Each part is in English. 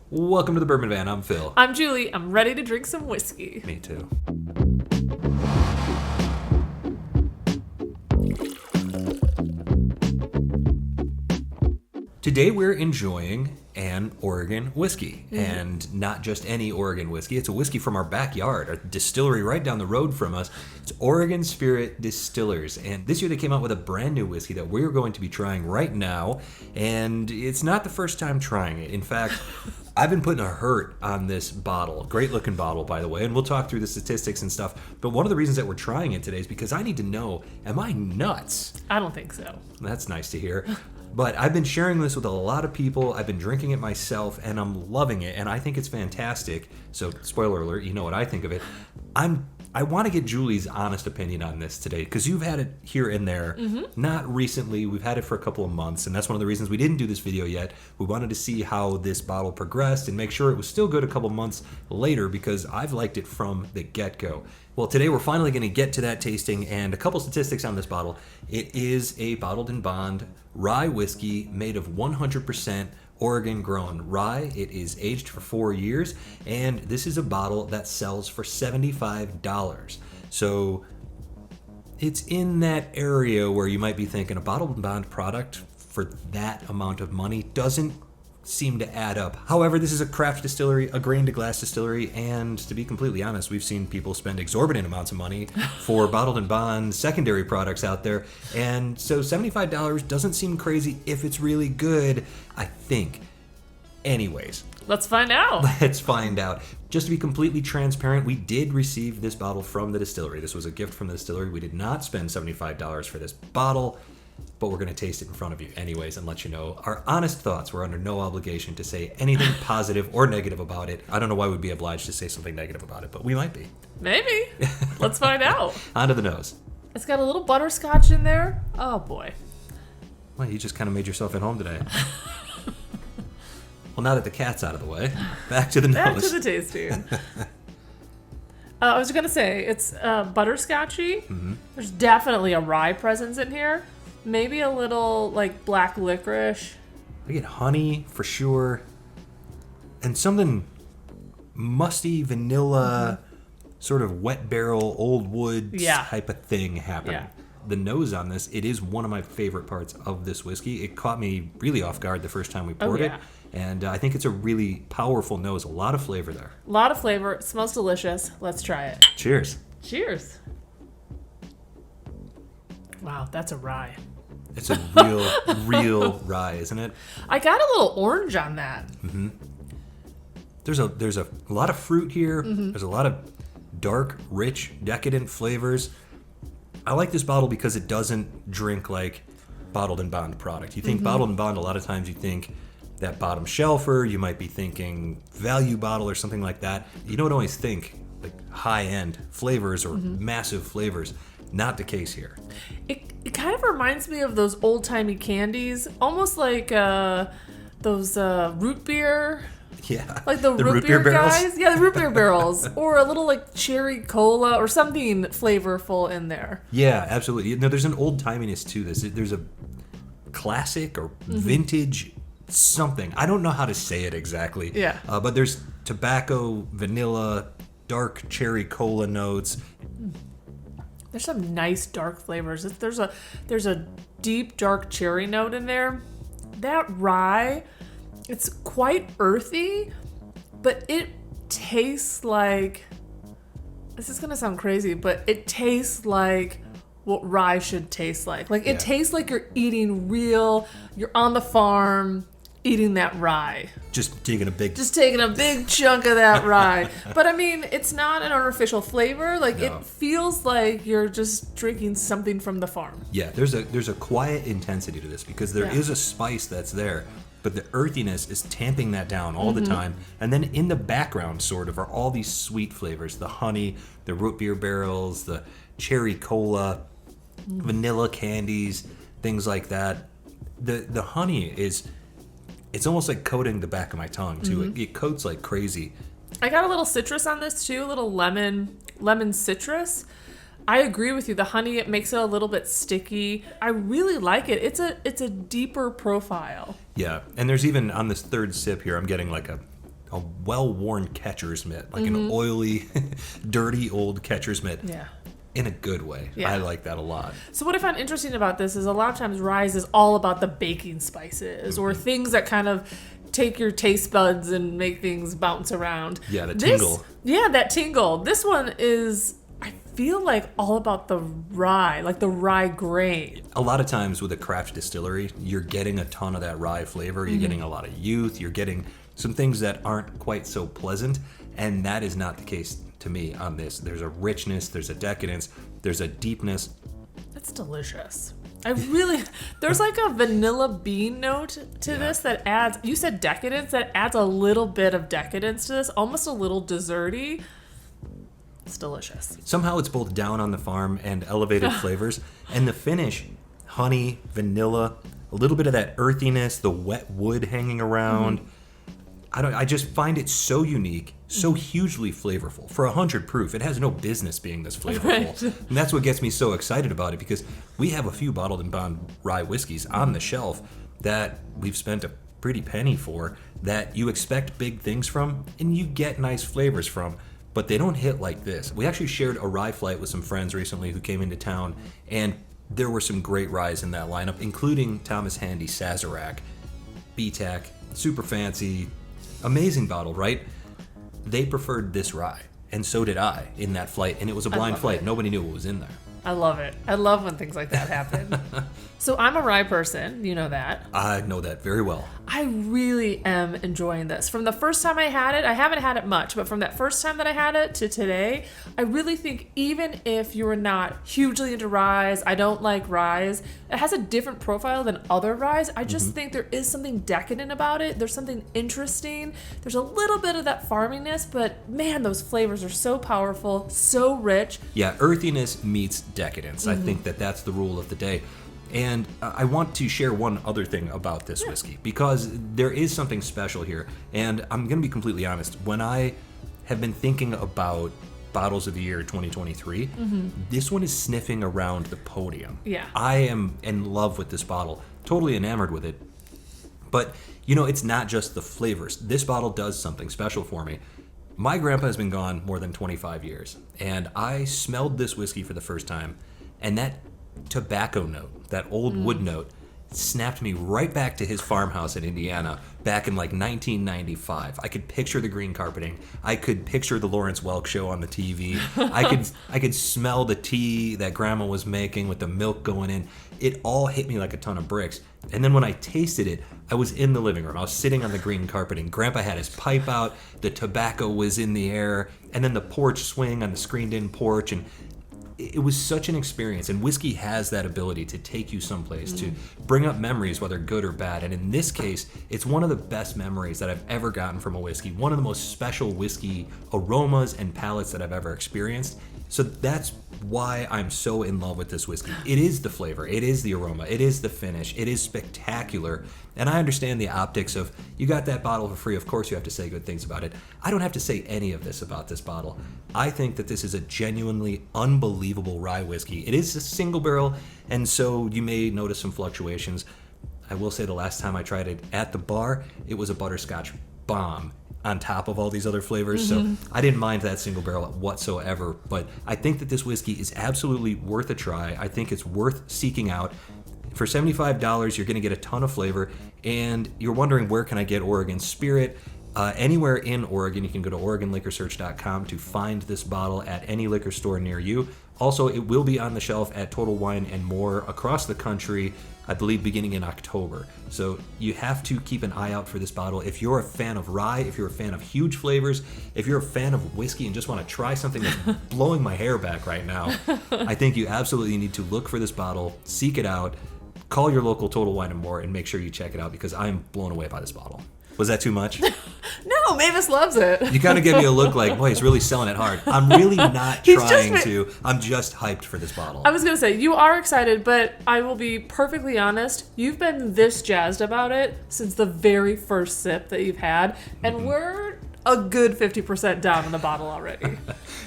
Welcome to the Bourbon Van. I'm Phil. I'm Julie. I'm ready to drink some whiskey. Me too. Today we're enjoying an Oregon whiskey, and not just any Oregon whiskey. It's a whiskey from our backyard, a distillery right down the road from us. It's Oregon Spirit Distillers, and this year they came out with a brand new whiskey that we're going to be trying right now, and it's not the first time trying it. In fact, I've been putting a hurt on this bottle. Great looking bottle, by the way, and we'll talk through the statistics and stuff. But one of the reasons that we're trying it today is because I need to know, am I nuts? I don't think so. That's nice to hear. But I've been sharing this with a lot of people. I've been drinking it myself, and I'm loving it, and I think it's fantastic. So, spoiler alert, you know what I think of it. I want to get Julie's honest opinion on this today, because you've had it here and there. Not recently. We've had it for a couple of months, and that's one of the reasons we didn't do this video yet. We wanted to see how this bottle progressed and make sure it was still good a couple months later, because I've liked it from the get-go. Well, today we're finally going to get to that tasting, and a couple statistics on this bottle. It is a bottled in Bond Rye Whiskey made of 100% Oregon grown rye. It is aged for 4 years, and this is a bottle that sells for $75. So it's in that area where you might be thinking a bottled in Bond product for that amount of money doesn't seem to add up. However, this is a craft distillery, a grain to glass distillery, and to be completely honest, we've seen people spend exorbitant amounts of money for bottled in Bond secondary products out there, and so $75 doesn't seem crazy if it's really good, I think. Anyways, Let's find out. let's find out. Just to be completely transparent, we did receive this bottle from the distillery. This was a gift from the distillery. We did not spend $75 for this bottle, but we're going to taste it in front of you anyways and let you know our honest thoughts. We're under no obligation to say anything positive or negative about it. I don't know why we'd be obliged to say something negative about it, but we might be. Maybe. Let's find out. On to the nose. It's got a little butterscotch in there. Oh, boy. Well, you just kind of made yourself at home today. Well, now that the cat's out of the way, back to the nose. Back to the tasting. I was going to say, it's butterscotchy. There's definitely a rye presence in here. Maybe a little, like, black licorice. I get honey, for sure. And something musty, vanilla, sort of wet barrel, old wood type of thing happening. Yeah. The nose on this, it is one of my favorite parts of this whiskey. It caught me really off guard the first time we poured it. And I think it's a really powerful nose. A lot of flavor there. A lot of flavor. It smells delicious. Let's try it. Cheers. Cheers. Wow, that's a rye. It's a real rye, isn't it? I got a little orange on that. There's a lot of fruit here. There's a lot of dark, rich, decadent flavors. I like this bottle because it doesn't drink like bottled in Bond product. You think bottled in Bond, a lot of times you think that bottom shelfer, you might be thinking value bottle or something like that. You don't always think like high-end flavors or massive flavors. Not the case here. It kind of reminds me of those old-timey candies, almost like those root beer. Yeah. Like the root beer guys. Yeah, the root beer barrels. Or a little like cherry cola or something flavorful in there. Yeah, absolutely. No, there's an old-timiness to this. There's a classic or vintage something. I don't know how to say it exactly. Yeah. But there's tobacco, vanilla, dark cherry cola notes. There's some nice dark flavors. There's a deep dark cherry note in there. That rye, it's quite earthy, but it tastes like, this is gonna sound crazy, but it tastes like what rye should taste like. Like it tastes like you're eating you're on the farm eating that rye. Just taking a big chunk of that rye. But I mean, it's not an artificial flavor. Like it feels like you're just drinking something from the farm. Yeah, there's a quiet intensity to this because there is a spice that's there, but the earthiness is tamping that down all the time. And then in the background sort of are all these sweet flavors, the honey, the root beer barrels, the cherry cola, vanilla candies, things like that. The honey it's almost like coating the back of my tongue too. It coats like crazy. I got a little citrus on this too, a little lemon citrus. I agree with you. The honey, it makes it a little bit sticky. I really like it. It's a deeper profile. Yeah, and there's even on this third sip here, I'm getting like a a well-worn catcher's mitt, like an oily, dirty old catcher's mitt. Yeah. In a good way. Yeah. I like that a lot. So what I found interesting about this is a lot of times rye is all about the baking spices or things that kind of take your taste buds and make things bounce around. Yeah, the tingle. Yeah, that tingle. This one is, I feel like, all about the rye, like the rye grain. A lot of times with a craft distillery, you're getting a ton of that rye flavor. You're getting a lot of youth. You're getting some things that aren't quite so pleasant. And that is not the case to me on this. There's a richness, there's a decadence, there's a deepness. That's delicious. There's like a vanilla bean note to this that adds, you said decadence, that adds a little bit of decadence to this, almost a little desserty. It's delicious. Somehow it's both down on the farm and elevated flavors. And the finish, honey, vanilla, a little bit of that earthiness, the wet wood hanging around. I just find it so unique, so hugely flavorful. For 100 proof, it has no business being this flavorful. Right. And that's what gets me so excited about it, because we have a few bottled and bond rye whiskeys on the shelf that we've spent a pretty penny for, that you expect big things from and you get nice flavors from, but they don't hit like this. We actually shared a rye flight with some friends recently who came into town, and there were some great ryes in that lineup, including Thomas Handy Sazerac, BTAC, super fancy, amazing bottle, right? They preferred this rye, and so did I in that flight, and it was a blind flight. Nobody knew what was in there. I love it. I love when things like that happen. So I'm a rye person, you know that. I know that very well. I really am enjoying this. From the first time I had it, I haven't had it much, but from that first time that I had it to today, I really think even if you're not hugely into ryes, I don't like ryes, it has a different profile than other ryes. I just think there is something decadent about it. There's something interesting. There's a little bit of that farminess, but man, those flavors are so powerful, so rich. Yeah, earthiness meets decadence. I think that that's the rule of the day. And I want to share one other thing about this whiskey, because there is something special here. And I'm going to be completely honest. When I have been thinking about bottles of the year 2023, this one is sniffing around the podium. Yeah. I am in love with this bottle, totally enamored with it. But, you know, it's not just the flavors. This bottle does something special for me. My grandpa has been gone more than 25 years, and I smelled this whiskey for the first time, and that tobacco note, that old wood note, snapped me right back to his farmhouse in Indiana back in like 1995. I could picture the green carpeting. I could picture the Lawrence Welk show on the TV. I could smell the tea that grandma was making with the milk going in. It all hit me like a ton of bricks. And then when I tasted it, I was in the living room. I was sitting on the green carpeting. Grandpa had his pipe out. The tobacco was in the air. And then the porch swing on the screened-in porch. And it was such an experience, and whiskey has that ability to take you someplace, to bring up memories, whether good or bad. And in this case, it's one of the best memories that I've ever gotten from a whiskey, one of the most special whiskey aromas and palates that I've ever experienced. So that's why I'm so in love with this whiskey. It is the flavor, it is the aroma, it is the finish, it is spectacular. And I understand the optics of, you got that bottle for free, of course you have to say good things about it. I don't have to say any of this about this bottle. I think that this is a genuinely unbelievable rye whiskey. It is a single barrel, and so you may notice some fluctuations. I will say the last time I tried it at the bar, it was a butterscotch bomb on top of all these other flavors, so I didn't mind that single barrel whatsoever. But I think that this whiskey is absolutely worth a try. I think it's worth seeking out. For $75, you're going to get a ton of flavor, and you're wondering, where can I get Oregon Spirit? Anywhere in Oregon, you can go to OregonLiquorSearch.com to find this bottle at any liquor store near you. Also, it will be on the shelf at Total Wine and More across the country, I believe beginning in October. So you have to keep an eye out for this bottle. If you're a fan of rye, if you're a fan of huge flavors, if you're a fan of whiskey and just want to try something that's blowing my hair back right now, I think you absolutely need to look for this bottle, seek it out, call your local Total Wine and More, and make sure you check it out, because I'm blown away by this bottle. Was that too much? No, Mavis loves it. You kind of give me a look like, boy, he's really selling it hard. I'm really not trying to. I'm just hyped for this bottle. I was going to say, you are excited, but I will be perfectly honest. You've been this jazzed about it since the very first sip that you've had, and we're a good 50% down on the bottle already.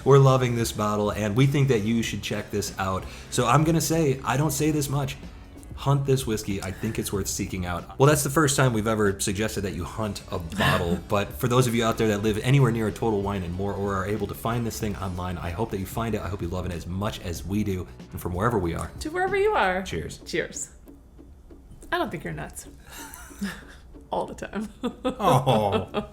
We're loving this bottle, and we think that you should check this out. So I'm going to say, I don't say this much, Hunt this whiskey. I think it's worth seeking out. Well, that's the first time we've ever suggested that you hunt a bottle. But for those of you out there that live anywhere near a Total Wine and More or are able to find this thing online, I hope that you find it. I hope you love it as much as we do. And from wherever we are. To wherever you are. Cheers. Cheers. I don't think you're nuts. All the time. Oh.